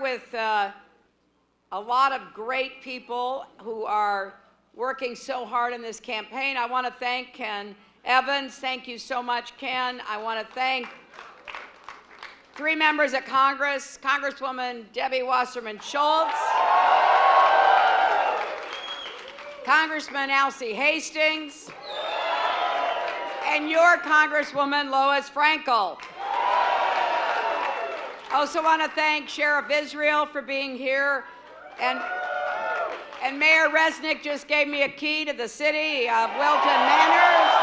with a lot of great people who are working so hard in this campaign. I want to thank Ken Evans. Thank you so much, Ken. I want to thank 3 members of Congress, Congresswoman Debbie Wasserman Schultz, Congressman Alcee Hastings, and your Congresswoman Lois Frankel. I also want to thank Sheriff Israel for being here, and Mayor Resnick just gave me a key to the city of Wilton, Manors.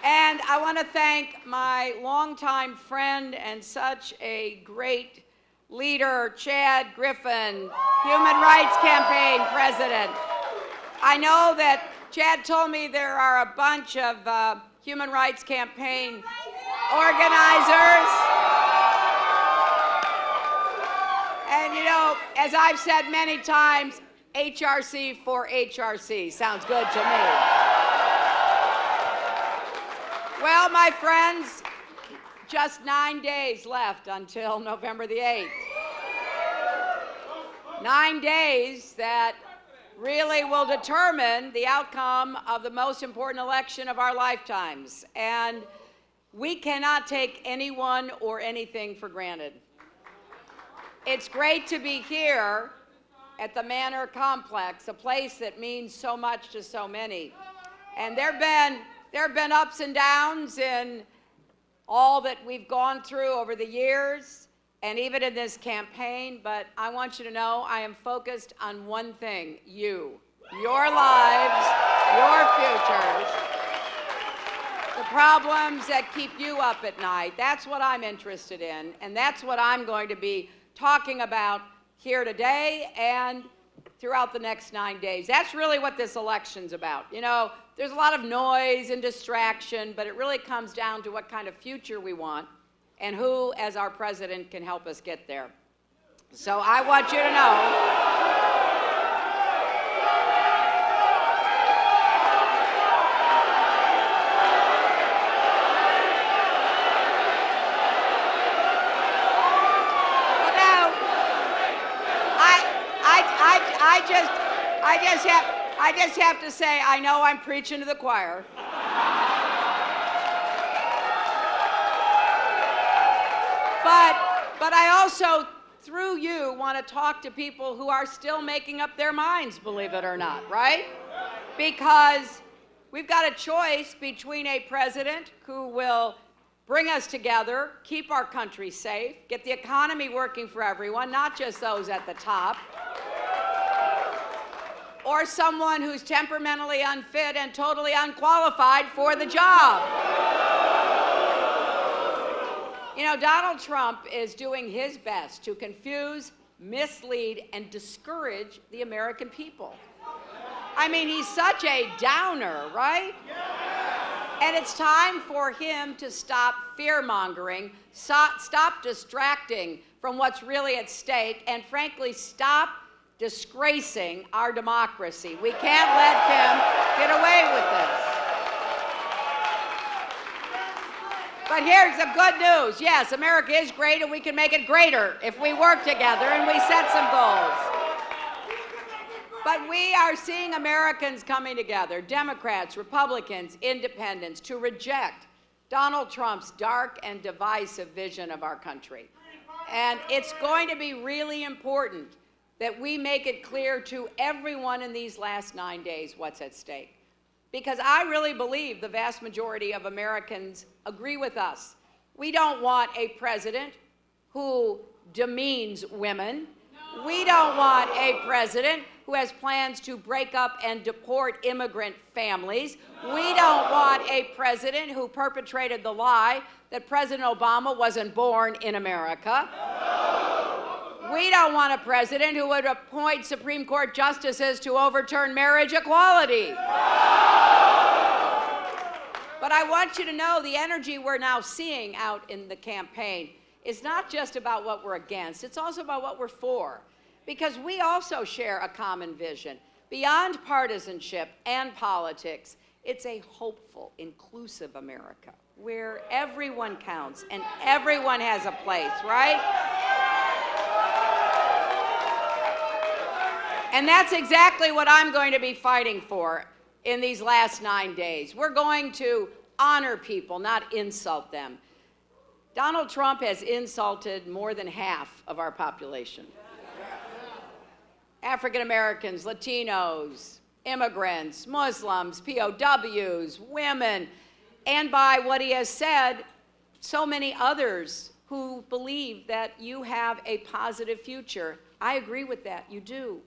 And I want to thank my longtime friend and such a great leader, Chad Griffin, Human Rights Campaign President. I know that Chad told me there are a bunch of Human Rights Campaign organizers. And you know, as I've said many times, HRC for HRC sounds good to me. Well, my friends, just 9 days left until November the 8th. 9 days that really will determine the outcome of the most important election of our lifetimes. And we cannot take anyone or anything for granted. It's great to be here at the Manor Complex, a place that means so much to so many. And there have been ups and downs in all that we've gone through over the years, and even in this campaign, but I want you to know I am focused on one thing: you, your lives, your futures, the problems that keep you up at night. That's what I'm interested in, and that's what I'm going to be talking about here today and throughout the next 9 days. That's really what this election's about. You know, there's a lot of noise and distraction, but it really comes down to what kind of future we want and who, as our president, can help us get there. So I want you to know I just have to say, I know I'm preaching to the choir. But I also, through you, want to talk to people who are still making up their minds, believe it or not, right? Because we've got a choice between a president who will bring us together, keep our country safe, get the economy working for everyone, not just those at the top, or someone who's temperamentally unfit and totally unqualified for the job. You know, Donald Trump is doing his best to confuse, mislead, and discourage the American people. I mean, he's such a downer, right? And it's time for him to stop fear-mongering, stop distracting from what's really at stake, and frankly, stop disgracing our democracy. We can't let him get away with this. But here's the good news. Yes, America is great, and we can make it greater if we work together and we set some goals. But we are seeing Americans coming together, Democrats, Republicans, independents, to reject Donald Trump's dark and divisive vision of our country. And it's going to be really important that we make it clear to everyone in these last 9 days what's at stake. Because I really believe the vast majority of Americans agree with us. We don't want a president who demeans women. We don't want a president who has plans to break up and deport immigrant families. We don't want a president who perpetrated the lie that President Obama wasn't born in America. We don't want a president who would appoint Supreme Court justices to overturn marriage equality. But I want you to know the energy we're now seeing out in the campaign is not just about what we're against, it's also about what we're for. Because we also share a common vision. Beyond partisanship and politics It's a hopeful, inclusive America where everyone counts and everyone has a place, right? And that's exactly what I'm going to be fighting for in these last 9 days. We're going to honor people, not insult them. Donald Trump has insulted more than half of our population. African Americans, Latinos, immigrants, Muslims, POWs, women, and by what he has said, so many others who believe that you have a positive future. I agree with that, you do.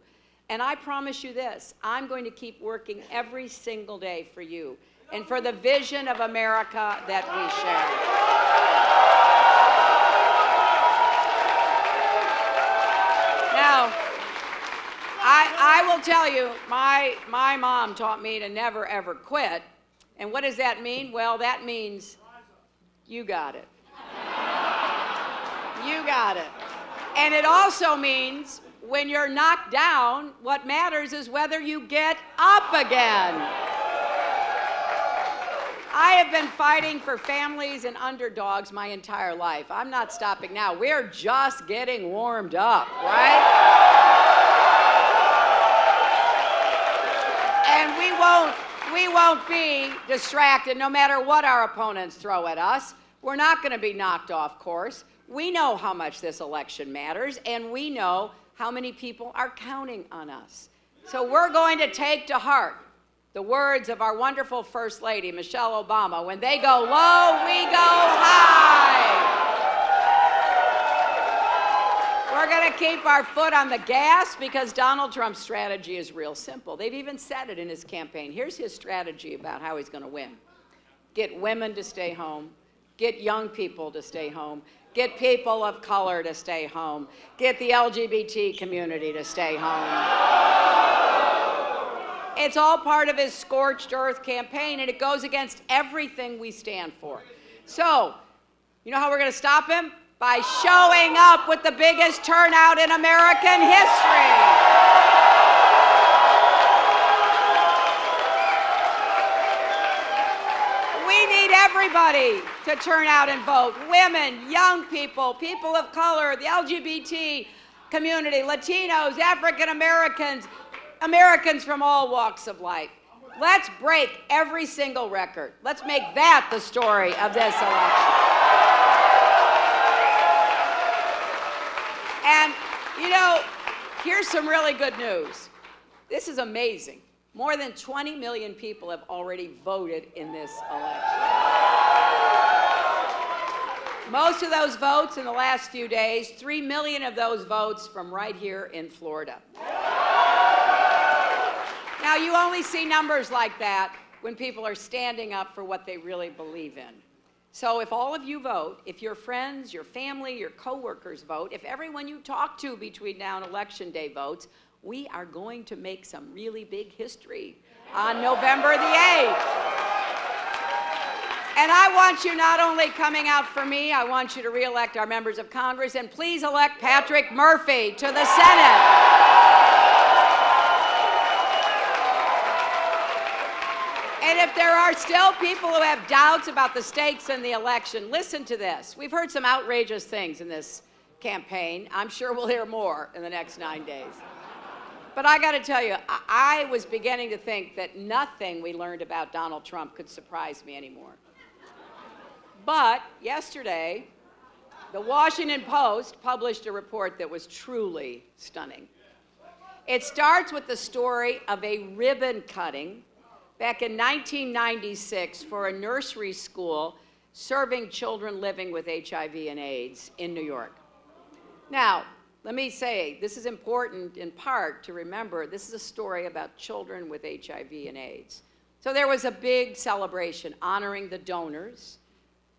And I promise you this, I'm going to keep working every single day for you and for the vision of America that we share. Now, I will tell you, my mom taught me to never, ever quit. And what does that mean? Well, that means you got it. You got it. And it also means when you're knocked down, what matters is whether you get up again. I have been fighting for families and underdogs my entire life. I'm not stopping now. We're just getting warmed up, right? And we won't be distracted no matter what our opponents throw at us. We're not going to be knocked off course. We know how much this election matters, and we know how many people are counting on us. So we're going to take to heart the words of our wonderful First Lady, Michelle Obama. When they go low, we go high. We're going to keep our foot on the gas because Donald Trump's strategy is real simple. They've even said it in his campaign. Here's his strategy about how he's going to win. Get women to stay home. Get young people to stay home. Get people of color to stay home. Get the LGBT community to stay home. It's all part of his scorched earth campaign, and it goes against everything we stand for. So, you know how we're going to stop him? By showing up with the biggest turnout in American history. We need everybody to turn out and vote. Women, young people, people of color, the LGBT community, Latinos, African Americans, Americans from all walks of life. Let's break every single record. Let's make that the story of this election. And, you know, here's some really good news. This is amazing. More than 20 million people have already voted in this election. Most of those votes in the last few days, 3 million of those votes from right here in Florida. Now, you only see numbers like that when people are standing up for what they really believe in. So if all of you vote, if your friends, your family, your coworkers vote, if everyone you talk to between now and Election Day votes, we are going to make some really big history on November the 8th. And I want you not only coming out for me, I want you to re-elect our members of Congress, and please elect Patrick Murphy to the Senate. And if there are still people who have doubts about the stakes in the election, listen to this. We've heard some outrageous things in this campaign. I'm sure we'll hear more in the next 9 days. But I got to tell you, I was beginning to think that nothing we learned about Donald Trump could surprise me anymore. But yesterday, the Washington Post published a report that was truly stunning. It starts with the story of a ribbon cutting back in 1996 for a nursery school serving children living with HIV and AIDS in New York. Now, let me say, this is important in part to remember, this is a story about children with HIV and AIDS. So there was a big celebration honoring the donors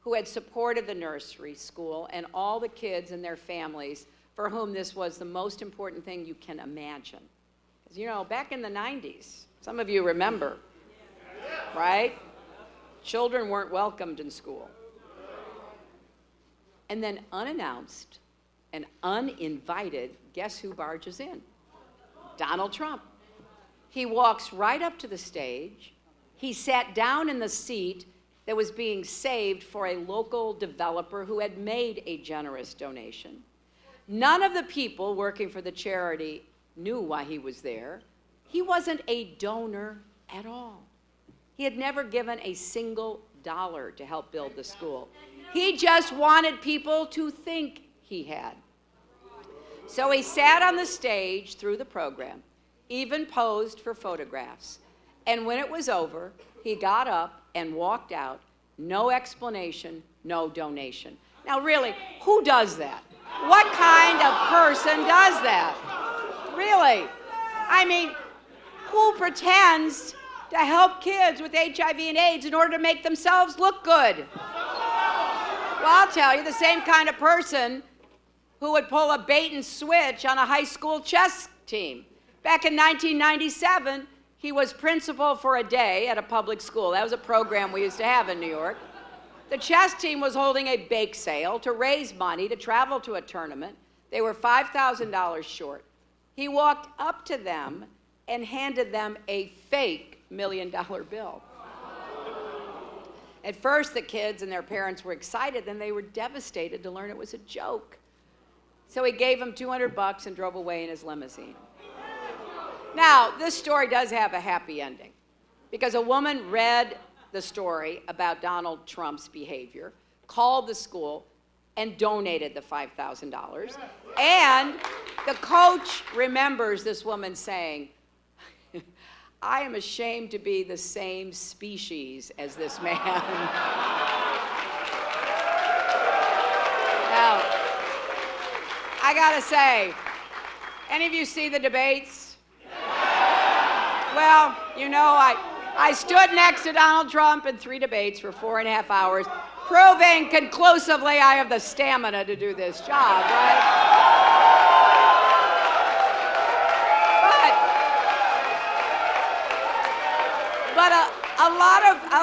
who had supported the nursery school and all the kids and their families for whom this was the most important thing you can imagine. Because, you know, back in the 90s, some of you remember, right? Children weren't welcomed in school. And then unannounced and uninvited, guess who barges in? Donald Trump. He walks right up to the stage. He sat down in the seat that was being saved for a local developer who had made a generous donation. None of the people working for the charity knew why he was there. He wasn't a donor at all. He had never given a single dollar to help build the school. He just wanted people to think he had. So he sat on the stage through the program, even posed for photographs. And when it was over, he got up and walked out. No explanation, no donation. Now really, who does that? What kind of person does that? Really? I mean, who pretends to help kids with HIV and AIDS in order to make themselves look good? Well, I'll tell you, the same kind of person who would pull a bait and switch on a high school chess team. Back in 1997, he was principal for a day at a public school. That was a program we used to have in New York. The chess team was holding a bake sale to raise money to travel to a tournament. They were $5,000 short. He walked up to them and handed them a fake $1 million bill. At first, the kids and their parents were excited, then they were devastated to learn it was a joke. So he gave them $200 and drove away in his limousine. Now, this story does have a happy ending because a woman read the story about Donald Trump's behavior, called the school, and donated the $5,000. And the coach remembers this woman saying, "I am ashamed to be the same species as this man." Now, I gotta say, any of you see the debates? Well, you know, I stood next to Donald Trump in 3 debates for 4.5 hours, proving conclusively I have the stamina to do this job, right? But a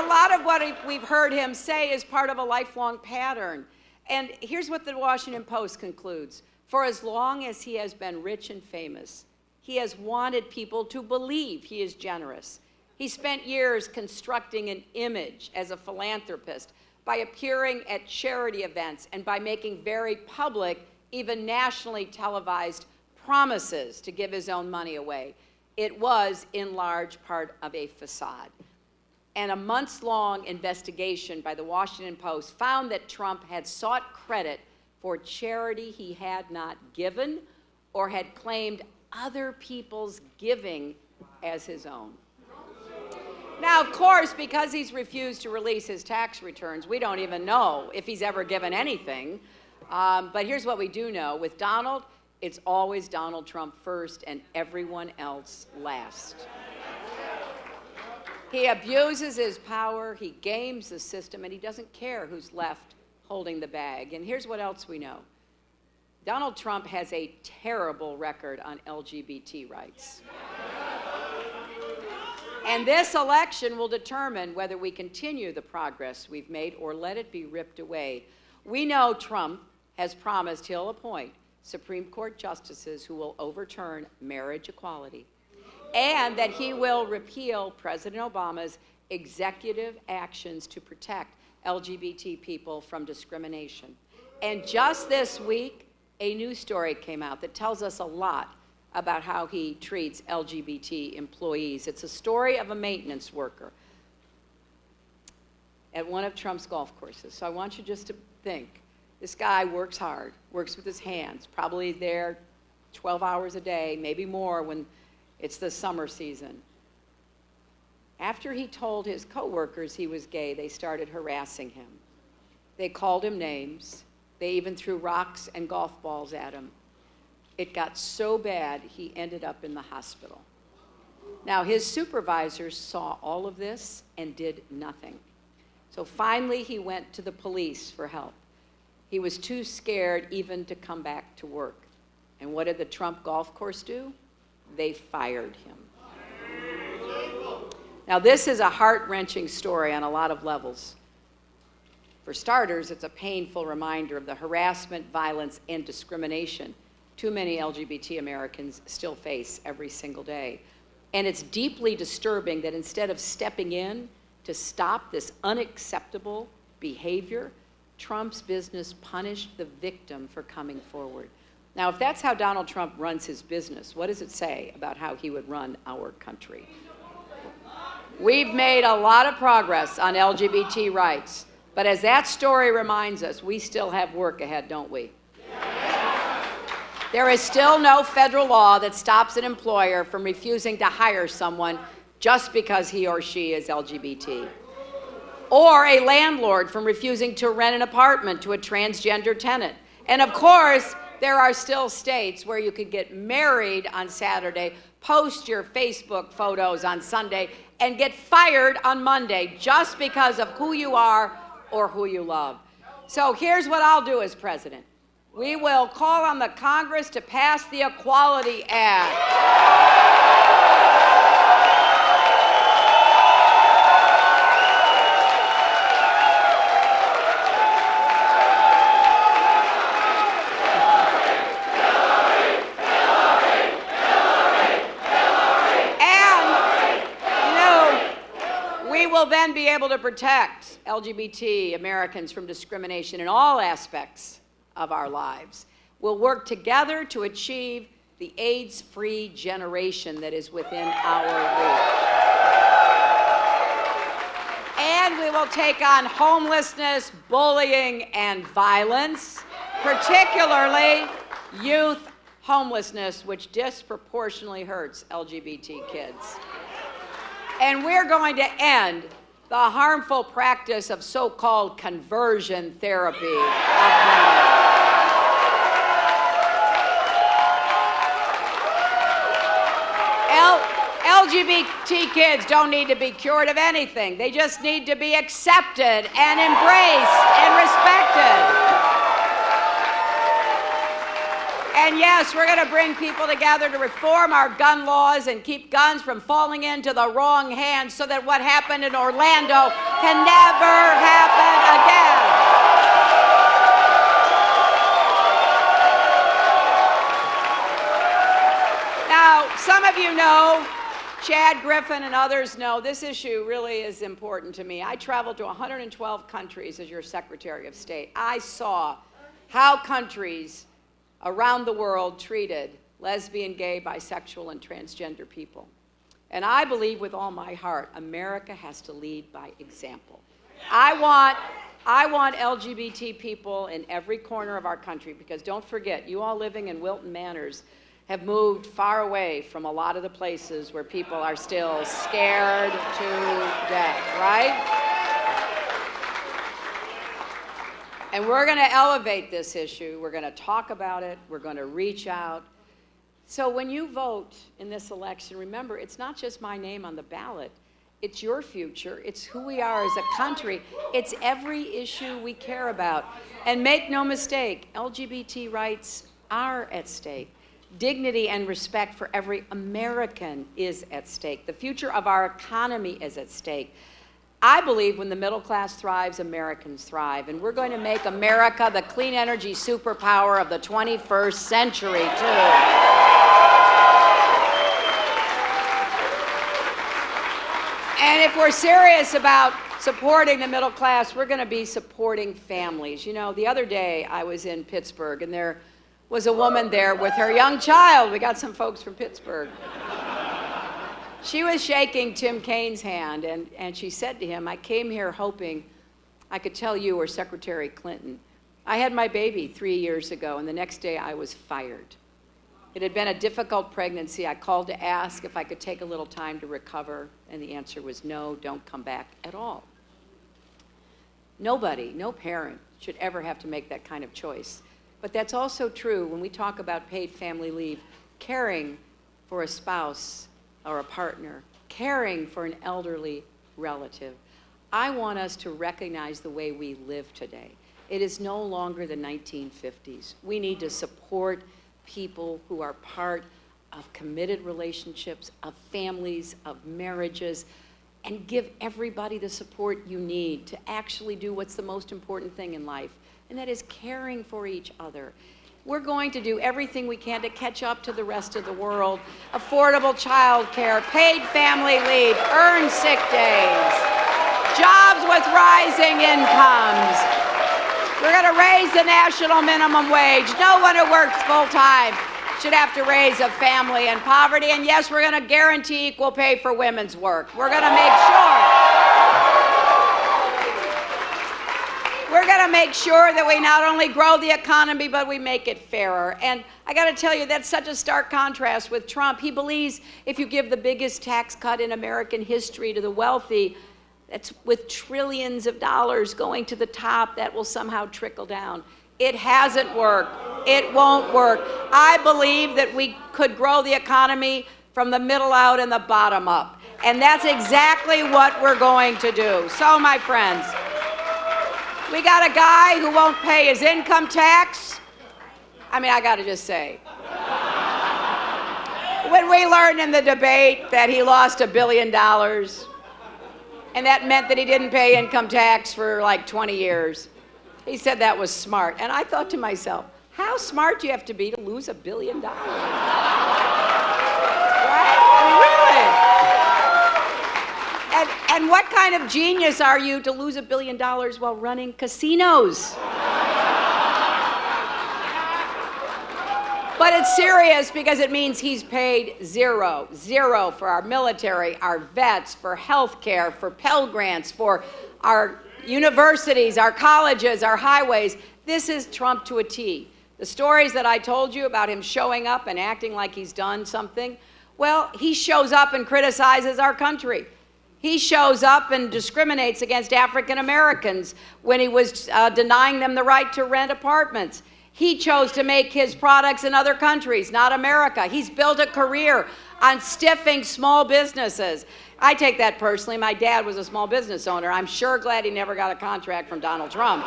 lot of what we've heard him say is part of a lifelong pattern. And here's what the Washington Post concludes. For as long as he has been rich and famous, he has wanted people to believe he is generous. He spent years constructing an image as a philanthropist by appearing at charity events and by making very public, even nationally televised promises to give his own money away. It was, in large part, of a facade. And a months-long investigation by the Washington Post found that Trump had sought credit for charity he had not given or had claimed other people's giving as his own. Now, of course, because he's refused to release his tax returns, we don't even know if he's ever given anything. But here's what we do know. With Donald, it's always Donald Trump first and everyone else last. He abuses his power, he games the system, and he doesn't care who's left holding the bag. And here's what else we know. Donald Trump has a terrible record on LGBT rights. And this election will determine whether we continue the progress we've made or let it be ripped away. We know Trump has promised he'll appoint Supreme Court justices who will overturn marriage equality, and that he will repeal President Obama's executive actions to protect LGBT people from discrimination. And just this week, a news story came out that tells us a lot about how he treats LGBT employees. It's a story of a maintenance worker at one of Trump's golf courses. So I want you just to think, this guy works hard, works with his hands, probably there 12 hours a day, maybe more when it's the summer season. After he told his coworkers he was gay, they started harassing him. They called him names. They even threw rocks and golf balls at him. It got so bad, he ended up in the hospital. Now, his supervisors saw all of this and did nothing. So finally, he went to the police for help. He was too scared even to come back to work. And what did the Trump golf course do? They fired him. Now, this is a heart-wrenching story on a lot of levels. For starters, it's a painful reminder of the harassment, violence, and discrimination too many LGBT Americans still face every single day. And it's deeply disturbing that instead of stepping in to stop this unacceptable behavior, Trump's business punished the victim for coming forward. Now, if that's how Donald Trump runs his business, what does it say about how he would run our country? We've made a lot of progress on LGBT rights, but as that story reminds us, we still have work ahead, don't we? There is still no federal law that stops an employer from refusing to hire someone just because he or she is LGBT. Or a landlord from refusing to rent an apartment to a transgender tenant. And of course, there are still states where you could get married on Saturday, post your Facebook photos on Sunday, and get fired on Monday just because of who you are or who you love. So here's what I'll do as president. We will call on the Congress to pass the Equality Act. We'll then be able to protect LGBT Americans from discrimination in all aspects of our lives. We'll work together to achieve the AIDS-free generation that is within our reach. And we will take on homelessness, bullying, and violence, particularly youth homelessness, which disproportionately hurts LGBT kids. And we're going to end the harmful practice of so-called conversion therapy of women. LGBT kids don't need to be cured of anything. They just need to be accepted and embraced and respected. And yes, we're going to bring people together to reform our gun laws and keep guns from falling into the wrong hands so that what happened in Orlando can never happen again. Now, some of you know, Chad Griffin and others know, this issue really is important to me. I traveled to 112 countries as your Secretary of State. I saw how countries around the world treated lesbian, gay, bisexual, and transgender people. And I believe with all my heart, America has to lead by example. I want LGBT people in every corner of our country, because don't forget, you all living in Wilton Manors have moved far away from a lot of the places where people are still scared to death, right? And we're going to elevate this issue. We're going to talk about it. We're going to reach out. So when you vote in this election, remember, it's not just my name on the ballot. It's your future. It's who we are as a country. It's every issue we care about. And make no mistake, LGBT rights are at stake. Dignity and respect for every American is at stake. The future of our economy is at stake. I believe when the middle class thrives, Americans thrive. And we're going to make America the clean energy superpower of the 21st century, too. And if we're serious about supporting the middle class, we're going to be supporting families. You know, the other day I was in Pittsburgh, and there was a woman there with her young child. We got some folks from Pittsburgh. She was shaking Tim Kaine's hand, and she said to him, I came here hoping I could tell you or Secretary Clinton, I had my baby 3 years ago, and the next day I was fired. It had been a difficult pregnancy. I called to ask if I could take a little time to recover, and the answer was no, don't come back at all. Nobody, no parent, should ever have to make that kind of choice. But that's also true when we talk about paid family leave, caring for a spouse or a partner, caring for an elderly relative. I want us to recognize the way we live today. It is no longer the 1950s. We need to support people who are part of committed relationships, of families, of marriages, and give everybody the support you need to actually do what's the most important thing in life, and that is caring for each other. we're going to do everything we can to catch up to the rest of the world. Affordable child care, paid family leave, earned sick days, jobs with rising incomes. We're going to raise the national minimum wage. No one who works full-time should have to raise a family in poverty. And yes, we're going to guarantee equal pay for women's work. We're going to make sure that we not only grow the economy, but we make it fairer. And I got to tell you, that's such a stark contrast with Trump. He believes if you give the biggest tax cut in American history to the wealthy, that's with trillions of dollars going to the top, that will somehow trickle down. It hasn't worked. It won't work. I believe that we could grow the economy from the middle out and the bottom up. And that's exactly what we're going to do. So, my friends, we got a guy who won't pay his income tax. I mean, I got to just say, when we learned in the debate that he lost $1 billion, and that meant that he didn't pay income tax for like 20 years, he said that was smart. And I thought to myself, how smart do you have to be to lose $1 billion? Right? Really? And what kind of genius are you to lose $1 billion while running casinos? But it's serious because it means he's paid zero for our military, our vets, for health care, for Pell Grants, for our universities, our colleges, our highways. This is Trump to a T. The stories that I told you about him showing up and acting like he's done something, well, he shows up and criticizes our country. He shows up and discriminates against African Americans when he was denying them the right to rent apartments. He chose to make his products in other countries, not America. He's built a career on stiffing small businesses. I take that personally. My dad was a small business owner. I'm sure glad he never got a contract from Donald Trump.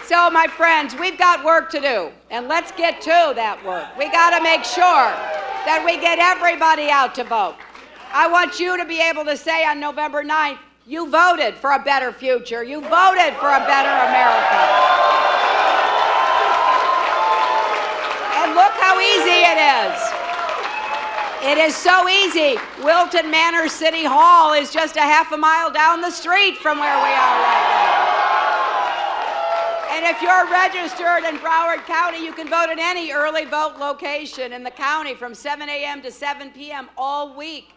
So, my friends, we've got work to do, and let's get to that work. We got to make sure that we get everybody out to vote. I want you to be able to say on November 9th, you voted for a better future. You voted for a better America. And look how easy it is. It is so easy. Wilton Manors City Hall is just a half a mile down the street from where we are right now. And if you're registered in Broward County, you can vote at any early vote location in the county from 7 a.m. to 7 p.m. all week.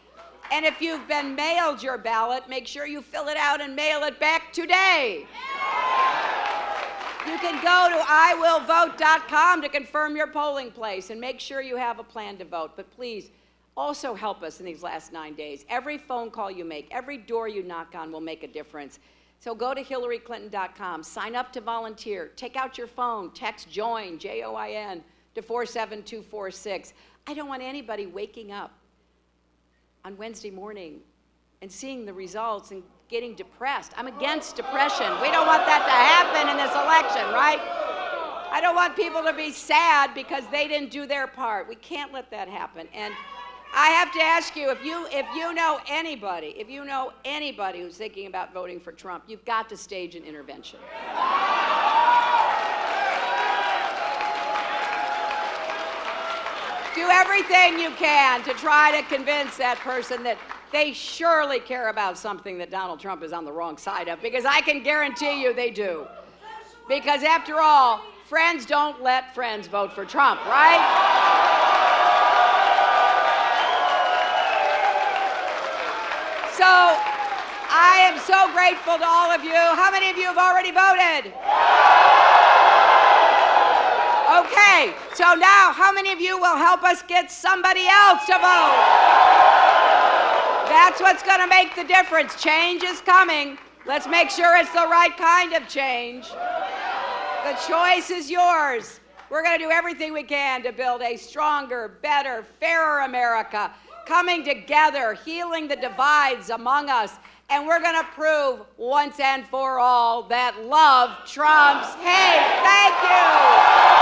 And if you've been mailed your ballot, make sure you fill it out and mail it back today. You can go to iwillvote.com to confirm your polling place and make sure you have a plan to vote. But please, also help us in these last 9 days. Every phone call you make, every door you knock on will make a difference. So go to HillaryClinton.com, sign up to volunteer, take out your phone, text JOIN, J-O-I-N, to 47246. I don't want anybody waking up on Wednesday morning and seeing the results and getting depressed. I'm against depression. We don't want that to happen in this election, right? I don't want people to be sad because they didn't do their part. We can't let that happen. And I have to ask you, if you know anybody who's thinking about voting for Trump, you've got to stage an intervention. Do everything you can to try to convince that person that they surely care about something that Donald Trump is on the wrong side of, because I can guarantee you they do. Because after all, friends don't let friends vote for Trump, right? So, I am so grateful to all of you. How many of you have already voted? Okay, so now how many of you will help us get somebody else to vote? That's what's going to make the difference. Change is coming. Let's make sure it's the right kind of change. The choice is yours. We're going to do everything we can to build a stronger, better, fairer America, coming together, healing the divides among us, and we're going to prove once and for all that love trumps hate. Thank you.